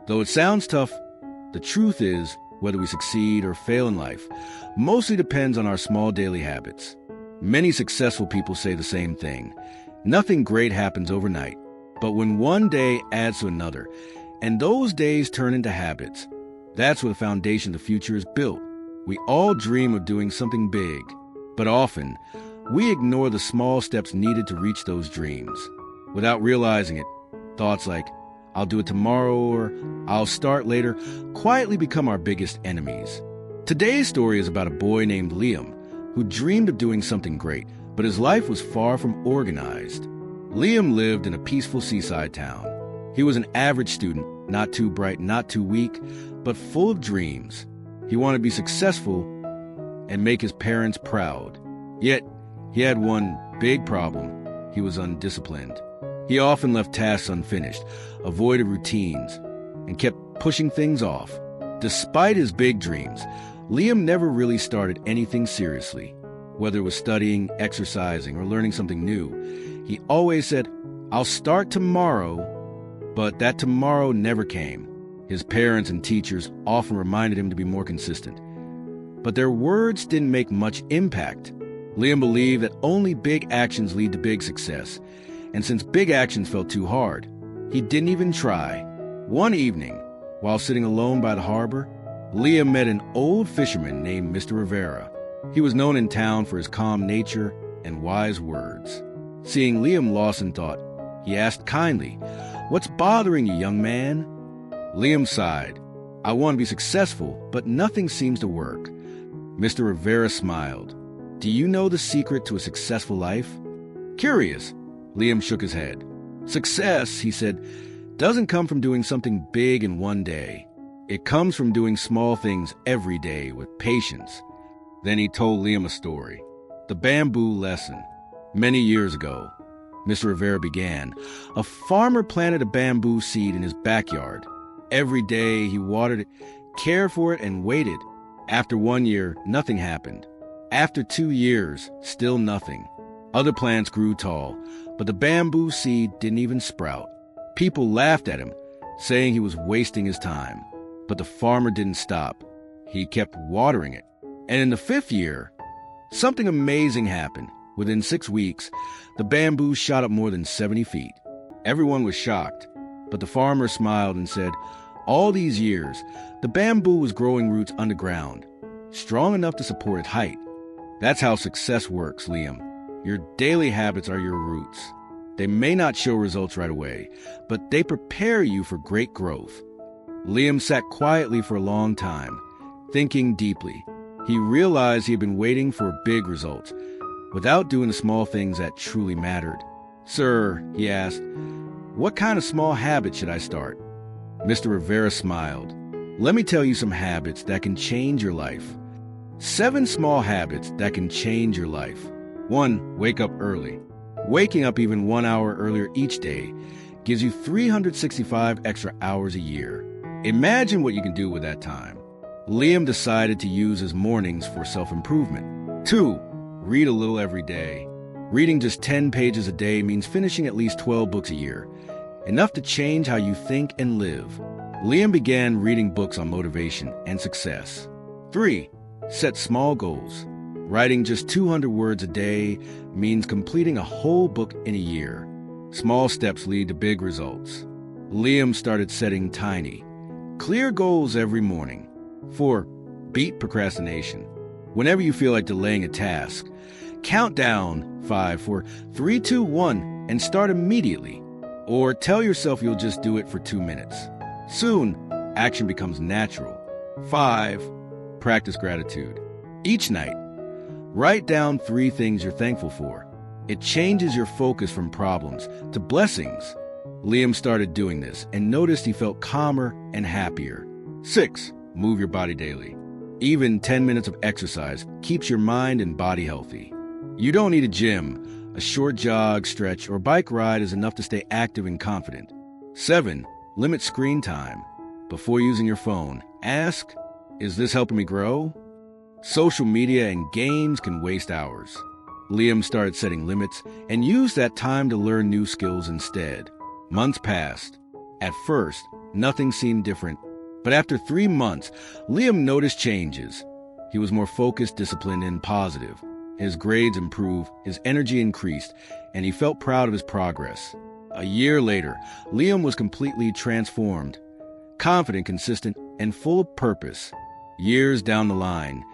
Though it sounds tough, the truth is, whether we succeed or fail in life mostly depends on our small daily habits. Many successful people say the same thing. Nothing great happens overnight, but when one day adds to another, and those days turn into habits, that's where the foundation of the future is built. We all dream of doing something big, but often we ignore the small steps needed to reach those dreams. Without realizing it, thoughts like, "I'll do it tomorrow," or "I'll start later," quietly become our biggest enemies. Today's story is about a boy named Liam who dreamed of doing something great, but his life was far from organized. Liam lived in a peaceful seaside town. He was an average student, not too bright, not too weak, but full of dreams. He wanted to be successful and make his parents proud. Yet, he had one big problem. He was undisciplined. He often left tasks unfinished, avoided routines, and kept pushing things off. Despite his big dreams, Liam never really started anything seriously. Whether it was studying, exercising, or learning something new, he always said, "I'll start tomorrow," but that tomorrow never came. His parents and teachers often reminded him to be more consistent, but their words didn't make much impact. Liam believed that only big actions lead to big success, and since big actions felt too hard, he didn't even try. One evening, while sitting alone by the harbor, Liam met an old fisherman named Mr. Rivera. He was known in town for his calm nature and wise words. Seeing Liam lost in thought, he asked kindly, "What's bothering you, young man?" Liam sighed. "I want to be successful, but nothing seems to work." Mr. Rivera smiled. "Do you know the secret to a successful life?" Curious, Liam shook his head. "Success," he said, "doesn't come from doing something big in one day. It comes from doing small things every day with patience." Then he told Liam a story. The bamboo lesson. Many years ago, Mr. Rivera began, a farmer planted a bamboo seed in his backyard. Every day he watered it, cared for it, and waited. After 1 year, nothing happened. After 2 years, still nothing. Other plants grew tall, but the bamboo seed didn't even sprout. People laughed at him, saying he was wasting his time. But the farmer didn't stop. He kept watering it. And in the 5th year, something amazing happened. Within 6 weeks, the bamboo shot up more than 70 feet. Everyone was shocked, but the farmer smiled and said, "All these years, the bamboo was growing roots underground, strong enough to support its height." That's how success works, Liam. Your daily habits are your roots. They may not show results right away, but they prepare you for great growth. Liam sat quietly for a long time, thinking deeply. He realized he had been waiting for big results, without doing the small things that truly mattered. "Sir," he asked, "what kind of small habit should I start?" Mr. Rivera smiled. "Let me tell you some habits that can change your life. 7 small habits that can change your life. 1. Wake up early. Waking up even 1 hour earlier each day gives you 365 extra hours a year. Imagine what you can do with that time. Liam decided to use his mornings for self-improvement. 2. Read a little every day. Reading just 10 pages a day means finishing at least 12 books a year, enough to change how you think and live. Liam began reading books on motivation and success. 3. Set small goals. Writing just 200 words a day means completing a whole book in a year. Small steps lead to big results. Liam started setting tiny, clear goals every morning. 4. Beat procrastination. Whenever you feel like delaying a task, count down 5, 4, 3, 2, 1, and start immediately. Or tell yourself you'll just do it for 2 minutes. Soon, action becomes natural. 5. Practice gratitude. Each night, write down 3 things you're thankful for. It changes your focus from problems to blessings. Liam started doing this and noticed he felt calmer and happier. 6. Move your body daily. Even 10 minutes of exercise keeps your mind and body healthy. You don't need a gym. A short jog, stretch, or bike ride is enough to stay active and confident. 7. Limit screen time. Before using your phone, ask, "Is this helping me grow?" Social media and games can waste hours. Liam started setting limits and used that time to learn new skills instead. Months passed. At first, nothing seemed different, but after 3 months, Liam noticed changes. He was more focused, disciplined, and positive. His grades improved, his energy increased, and he felt proud of his progress. A year later, Liam was completely transformed, confident, consistent, and full of purpose. Years down the line,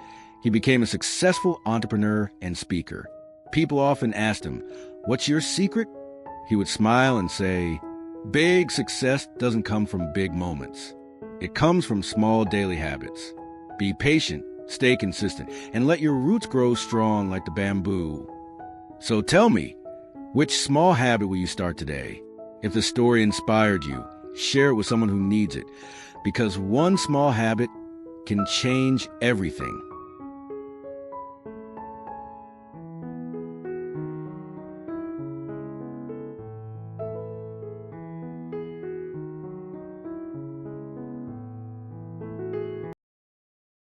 he became a successful entrepreneur and speaker. People often asked him, "What's your secret?" He would smile and say, "Big success doesn't come from big moments. It comes from small daily habits. Be patient, stay consistent, and let your roots grow strong like the bamboo." So tell me, which small habit will you start today? If the story inspired you, share it with someone who needs it, because one small habit can change everything.